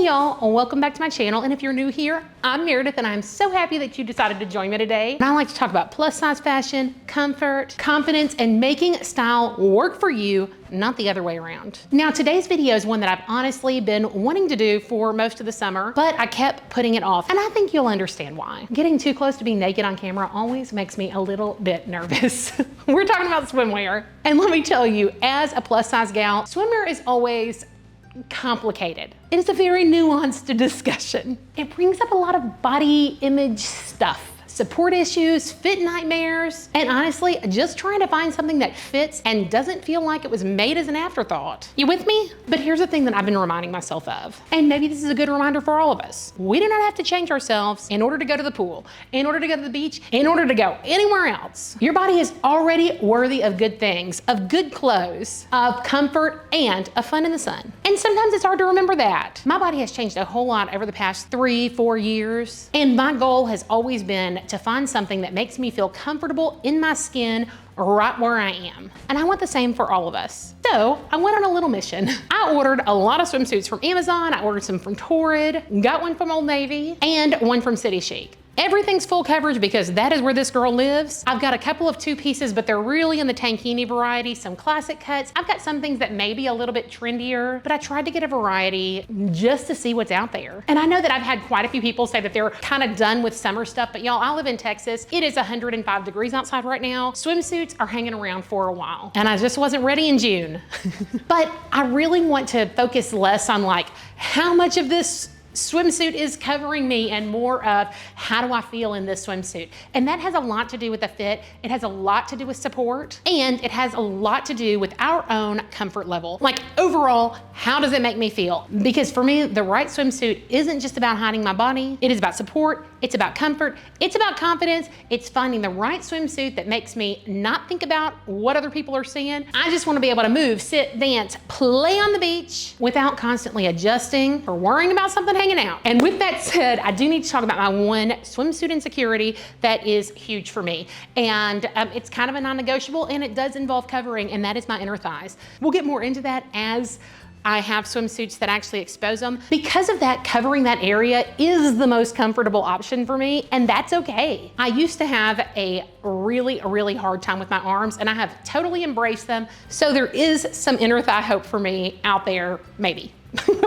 Hey y'all, welcome back to my channel. And if you're new here, I'm Meredith and I'm so happy that you decided to join me today. And I like to talk about plus size fashion, comfort, confidence, and making style work for you, not the other way around. Now today's video is one that I've honestly been wanting to do for most of the summer, but I kept putting it off. And I think you'll understand why. Getting too close to being naked on camera always makes me a little bit nervous. We're talking about swimwear. And let me tell you, as a plus size gal, swimwear is always complicated. It is a very nuanced discussion. It brings up a lot of body image stuff, support issues, fit nightmares, and honestly, just trying to find something that fits and doesn't feel like it was made as an afterthought. You with me? But here's the thing that I've been reminding myself of, and maybe this is a good reminder for all of us. We do not have to change ourselves in order to go to the pool, in order to go to the beach, in order to go anywhere else. Your body is already worthy of good things, of good clothes, of comfort, and of fun in the sun. And sometimes it's hard to remember that. My body has changed a whole lot over the past 3-4 years, and my goal has always been to find something that makes me feel comfortable in my skin right where I am. And I want the same for all of us. So I went on a little mission. I ordered a lot of swimsuits from Amazon. I ordered some from Torrid, got one from Old Navy, and one from Chic. Everything's full coverage because that is where this girl lives. I've got a couple of two pieces, but they're really in the Tankini variety, some classic cuts. I've got some things that may be a little bit trendier, but I tried to get a variety just to see what's out there. And I know that I've had quite a few people say that they're kind of done with summer stuff, but y'all, I live in Texas. It is 105 degrees outside right now. Swimsuits are hanging around for a while, and I just wasn't ready in June. But I really want to focus less on like how much of this swimsuit is covering me and more of how do I feel in this swimsuit. And that has a lot to do with the fit. It has a lot to do with support, and it has a lot to do with our own comfort level. Like overall, how does it make me feel? Because for me, the right swimsuit isn't just about hiding my body. It is about support. It's about comfort. It's about confidence. It's finding the right swimsuit that makes me not think about what other people are seeing. I just want to be able to move, sit, dance, play on the beach without constantly adjusting or worrying about something hanging out. And with that said, I do need to talk about my one swimsuit insecurity that is huge for me. And it's kind of a non-negotiable, and it does involve covering, and that is my inner thighs. We'll get more into that as I have swimsuits that actually expose them. Because of that, covering that area is the most comfortable option for me, and that's okay. I used to have a really hard time with my arms, and I have totally embraced them. So there is some inner thigh hope for me out there, maybe.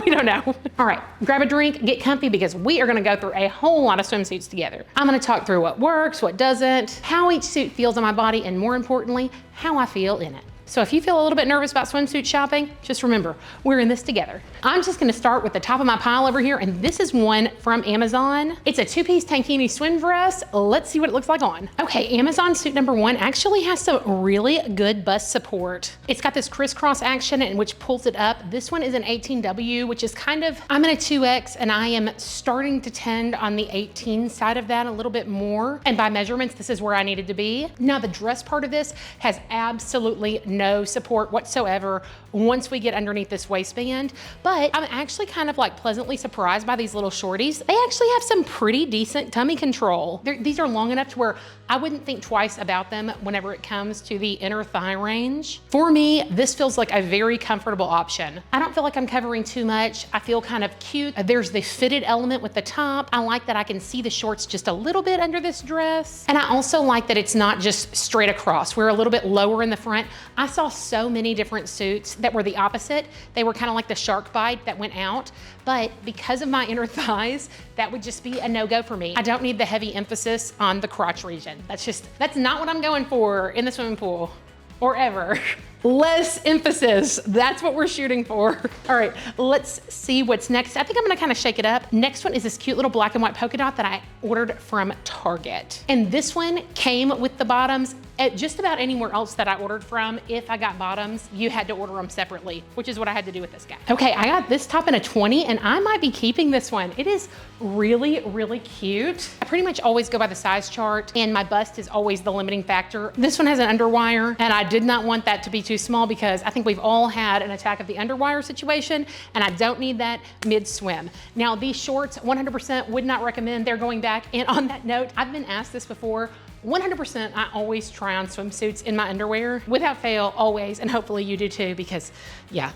We don't know. All right, grab a drink, get comfy, because we are gonna go through a whole lot of swimsuits together. I'm gonna talk through what works, what doesn't, how each suit feels on my body, and more importantly, how I feel in it. So if you feel a little bit nervous about swimsuit shopping, just remember, we're in this together. I'm just gonna start with the top of my pile over here, and this is one from Amazon. It's a two-piece Tankini swim dress. Let's see what it looks like on. Okay, Amazon suit number one actually has some really good bust support. It's got this crisscross action and which pulls it up. This one is an 18W, which is kind of, I'm in a 2X, and I am starting to tend on the 18 side of that a little bit more. And by measurements, this is where I needed to be. Now the dress part of this has absolutely no support whatsoever once we get underneath this waistband, but I'm actually kind of like pleasantly surprised by these little shorties. They actually have some pretty decent tummy control. These are long enough to where I wouldn't think twice about them whenever it comes to the inner thigh range. For me, this feels like a very comfortable option. I don't feel like I'm covering too much. I feel kind of cute. There's the fitted element with the top. I like that I can see the shorts just a little bit under this dress. And I also like that it's not just straight across. We're a little bit lower in the front. I saw so many different suits that were the opposite. They were kind of like the shark bite that went out, but because of my inner thighs, that would just be a no-go for me. I don't need the heavy emphasis on the crotch region. That's not what I'm going for in the swimming pool or ever. Less emphasis, that's what we're shooting for. All right, let's see what's next. I think I'm gonna kind of shake it up. Next one is this cute little black and white polka dot that I ordered from Target. And this one came with the bottoms. At just about anywhere else that I ordered from, if I got bottoms, you had to order them separately, which is what I had to do with this guy. Okay, I got this top in a 20, and I might be keeping this one. It is really cute. I pretty much always go by the size chart, and my bust is always the limiting factor. This one has an underwire, and I did not want that to be too small because I think we've all had an attack of the underwire situation, and I don't need that mid-swim. Now, these shorts, 100% would not recommend. They're going back. And on that note, I've been asked this before, 100%, I always try on swimsuits in my underwear, without fail, always, and hopefully you do too, because yeah,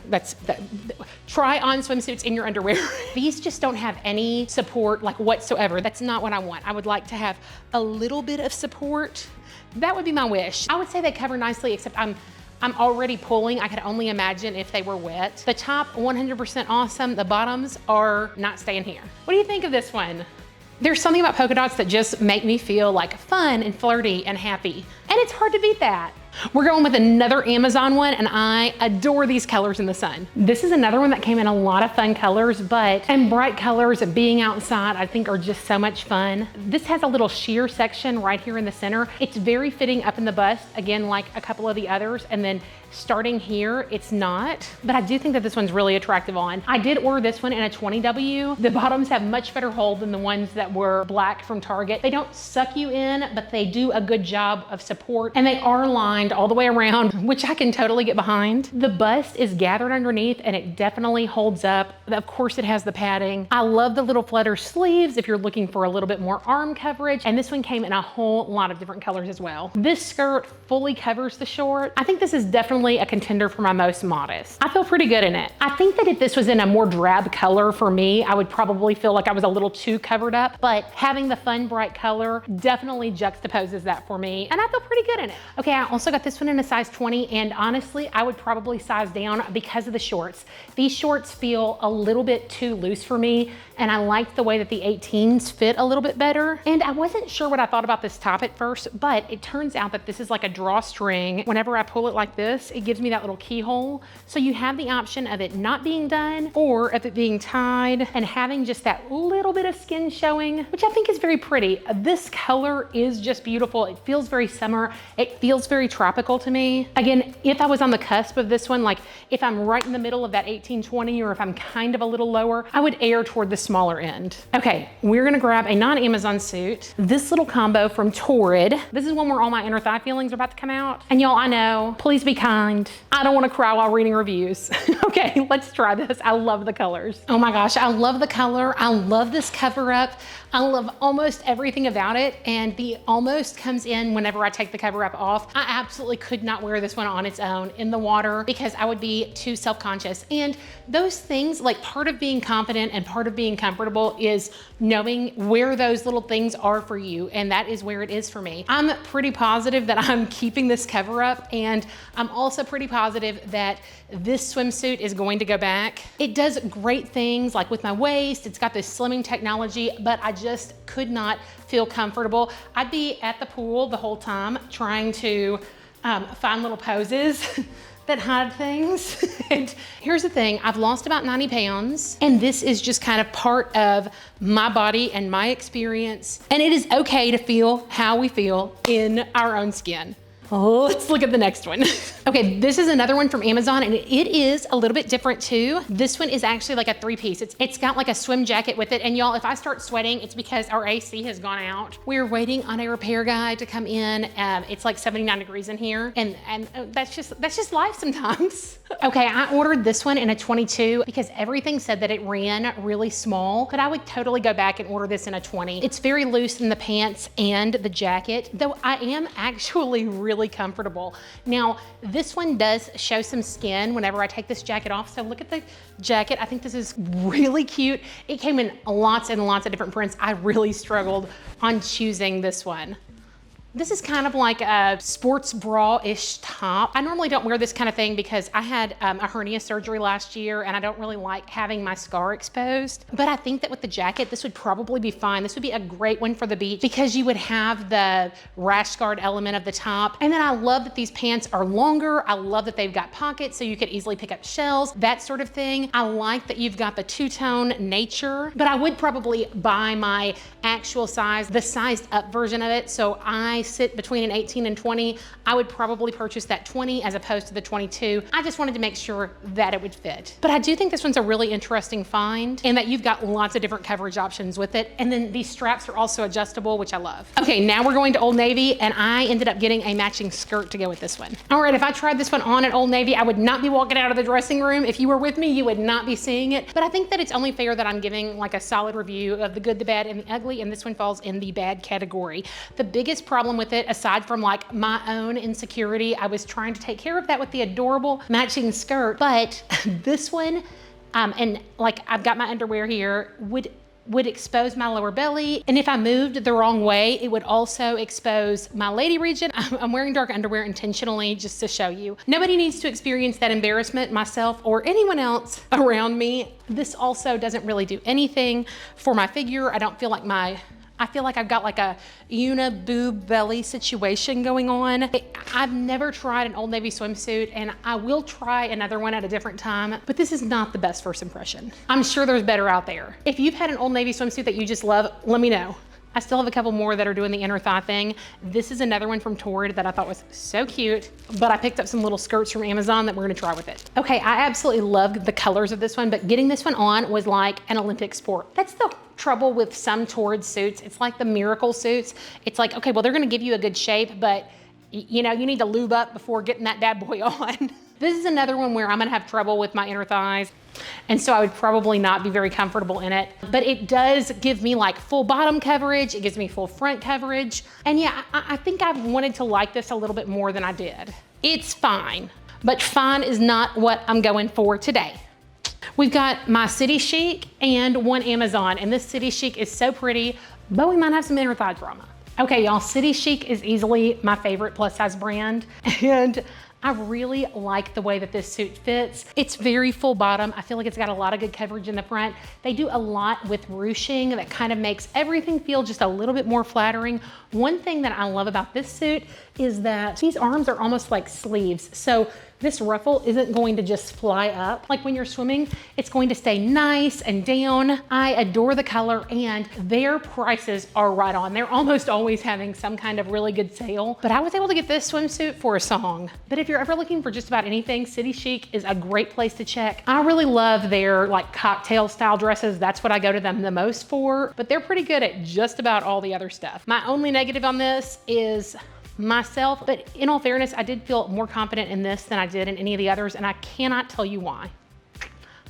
try on swimsuits in your underwear. These just don't have any support like whatsoever. That's not what I want. I would like to have a little bit of support. That would be my wish. I would say they cover nicely, except I'm already pulling. I could only imagine if they were wet. The top, 100% awesome. The bottoms are not staying here. What do you think of this one? There's something about polka dots that just make me feel like fun and flirty and happy. And it's hard to beat that. We're going with another Amazon one, and I adore these colors in the sun. This is another one that came in a lot of fun colors, and bright colors and being outside, I think, are just so much fun. This has a little sheer section right here in the center. It's very fitting up in the bust, again, like a couple of the others, and then starting here, it's not, but I do think that this one's really attractive on. I did order this one in a 20W. The bottoms have much better hold than the ones that were black from Target. They don't suck you in, but they do a good job of support, and they are lined all the way around, which I can totally get behind. The bust is gathered underneath, and it definitely holds up. Of course, it has the padding. I love the little flutter sleeves if you're looking for a little bit more arm coverage, and this one came in a whole lot of different colors as well. This skirt fully covers the short. I think this is definitely a contender for my most modest. I feel pretty good in it. I think that if this was in a more drab color for me, I would probably feel like I was a little too covered up, but having the fun, bright color definitely juxtaposes that for me, and I feel pretty good in it. Okay, I also got this one in a size 20, and honestly, I would probably size down because of the shorts. These shorts feel a little bit too loose for me, and I like the way that the 18s fit a little bit better. And I wasn't sure what I thought about this top at first, but it turns out that this is like a drawstring. Whenever I pull it like this, it gives me that little keyhole. So you have the option of it not being done or of it being tied and having just that little bit of skin showing, which I think is very pretty. This color is just beautiful. It feels very summer. It feels very tropical to me. Again, if I was on the cusp of this one, like if I'm right in the middle of that 18-20, or if I'm kind of a little lower, I would err toward the smaller end. Okay, we're gonna grab a non-Amazon suit. This little combo from Torrid. This is one where all my inner thigh feelings are about to come out. And y'all, I know, please be kind. I don't wanna cry while reading reviews. Okay, let's try this. I love the colors. Oh my gosh, I love the color. I love this cover up. I love almost everything about it, and the almost comes in whenever I take the cover up off. I absolutely could not wear this one on its own in the water because I would be too self-conscious. And those things, like part of being confident and part of being comfortable is knowing where those little things are for you, and that is where it is for me. I'm pretty positive that I'm keeping this cover up, and I'm also pretty positive that this swimsuit is going to go back. It does great things like with my waist, it's got this slimming technology, but I just could not feel comfortable. I'd be at the pool the whole time trying to find little poses that hide things. And here's the thing, I've lost about 90 pounds, and this is just kind of part of my body and my experience. And it is okay to feel how we feel in our own skin. Oh, let's look at the next one. Okay, this is another one from Amazon, and it is a little bit different too. This one is actually like a three-piece. It's got like a swim jacket with it, and y'all, if I start sweating, it's because our AC has gone out. We're waiting on a repair guy to come in. It's like 79 degrees in here, and that's just life sometimes. Okay, I ordered this one in a 22 because everything said that it ran really small, but I would totally go back and order this in a 20. It's very loose in the pants and the jacket, though I am actually really comfortable. Now, this one does show some skin whenever I take this jacket off. So look at the jacket. I think this is really cute. It came in lots and lots of different prints. I really struggled on choosing this one. This is kind of like a sports bra-ish top. I normally don't wear this kind of thing because I had a hernia surgery last year, and I don't really like having my scar exposed. But I think that with the jacket, this would probably be fine. This would be a great one for the beach because you would have the rash guard element of the top. And then I love that these pants are longer. I love that they've got pockets so you could easily pick up shells, that sort of thing. I like that you've got the two-tone nature, but I would probably buy my actual size, the sized up version of it. So I sit between an 18 and 20. I would probably purchase that 20 as opposed to the 22. I just wanted to make sure that it would fit. But I do think this one's a really interesting find, and that you've got lots of different coverage options with it. And then these straps are also adjustable, which I love. Okay, now we're going to Old Navy, and I ended up getting a matching skirt to go with this one. All right, if I tried this one on at Old Navy, I would not be walking out of the dressing room. If you were with me, you would not be seeing it. But I think that it's only fair that I'm giving like a solid review of the good, the bad, and the ugly, and this one falls in the bad category. The biggest problem problem with it aside from like my own insecurity. I was trying to take care of that with the adorable matching skirt, but this one, and like I've got my underwear here, would expose my lower belly. And if I moved the wrong way, it would also expose my lady region. I'm wearing dark underwear intentionally just to show you. Nobody needs to experience that embarrassment, myself or anyone else around me. This also doesn't really do anything for my figure. I feel like I've got like a boob belly situation going on. I've never tried an Old Navy swimsuit, and I will try another one at a different time, but this is not the best first impression. I'm sure there's better out there. If you've had an Old Navy swimsuit that you just love, let me know. I still have a couple more that are doing the inner thigh thing. This is another one from Torrid that I thought was so cute, but I picked up some little skirts from Amazon that we're gonna try with it. Okay, I absolutely love the colors of this one, but getting this one on was like an Olympic sport. That's the trouble with some Torrid suits. It's like the miracle suits. It's like, okay, well, they're gonna give you a good shape, but you know, you need to lube up before getting that bad boy on. This is another one where I'm gonna have trouble with my inner thighs, and so I would probably not be very comfortable in it. But it does give me like full bottom coverage, it gives me full front coverage. And yeah, I think I've wanted to like this a little bit more than I did. It's fine, but fine is not what I'm going for today. We've got my City Chic and one Amazon, and this City Chic is so pretty, but we might have some inner thigh drama. Okay, y'all, City Chic is easily my favorite plus size brand, and I really like the way that this suit fits. It's very full bottom. I feel like it's got a lot of good coverage in the front. They do a lot with ruching that kind of makes everything feel just a little bit more flattering. One thing that I love about this suit is that these arms are almost like sleeves. So this ruffle isn't going to just fly up. Like when you're swimming, it's going to stay nice and down. I adore the color, and their prices are right on. They're almost always having some kind of really good sale, but I was able to get this swimsuit for a song. But if you're ever looking for just about anything, City Chic is a great place to check. I really love their like cocktail style dresses. That's what I go to them the most for, but they're pretty good at just about all the other stuff. My only negative on this is myself, but in all fairness, I did feel more confident in this than I did in any of the others, and I cannot tell you why.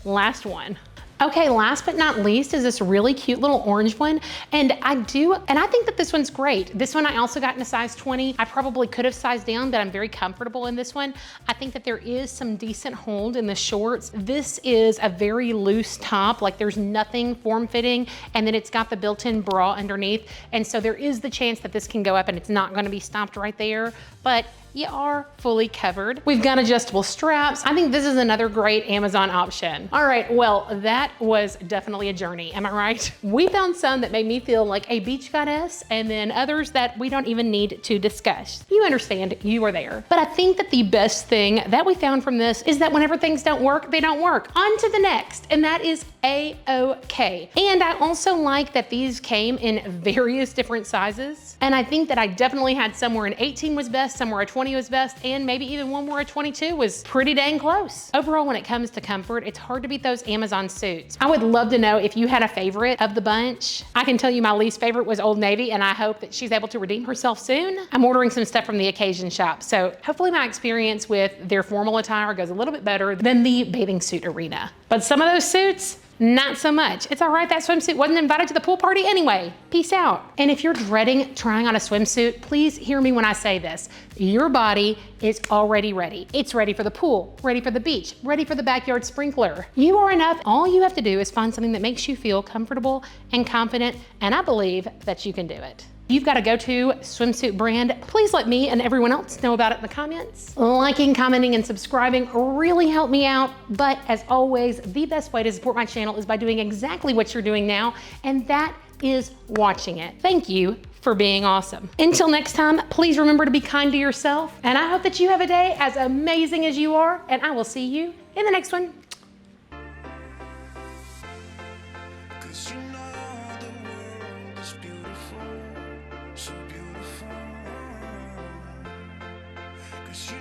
Last one. Okay, last but not least is this really cute little orange one. And I think that this one's great. This one I also got in a size 20. I probably could have sized down, but I'm very comfortable in this one. I think that there is some decent hold in the shorts. This is a very loose top, like there's nothing form-fitting, and then it's got the built-in bra underneath. And so there is the chance that this can go up and it's not gonna be stopped right there, but you are fully covered. We've got adjustable straps. I think this is another great Amazon option. All right, well, that was definitely a journey, am I right? We found some that made me feel like a beach goddess, and then others that we don't even need to discuss. You understand, you were there. But I think that the best thing that we found from this is that whenever things don't work, they don't work. On to the next, and that is A-OK. And I also like that these came in various different sizes. And I think that I definitely had somewhere an 18 was best, somewhere a 20 was best, and maybe even one where a 22 was pretty dang close. Overall, when it comes to comfort, it's hard to beat those Amazon suits. I would love to know if you had a favorite of the bunch. I can tell you my least favorite was Old Navy, and I hope that she's able to redeem herself soon. I'm ordering some stuff from the occasion shop, so hopefully my experience with their formal attire goes a little bit better than the bathing suit arena. But some of those suits, not so much. It's all right, that swimsuit wasn't invited to the pool party anyway. Peace out. And if you're dreading trying on a swimsuit, please hear me when I say this. Your body is already ready. It's ready for the pool, ready for the beach, ready for the backyard sprinkler. You are enough. All you have to do is find something that makes you feel comfortable and confident, and I believe that you can do it. You've got a go-to swimsuit brand, please let me and everyone else know about it in the comments. Liking, commenting, and subscribing really help me out. But as always, the best way to support my channel is by doing exactly what you're doing now, and that is watching it. Thank you for being awesome. Until next time, please remember to be kind to yourself, and I hope that you have a day as amazing as you are, and I will see you in the next one. So beautiful, 'cause you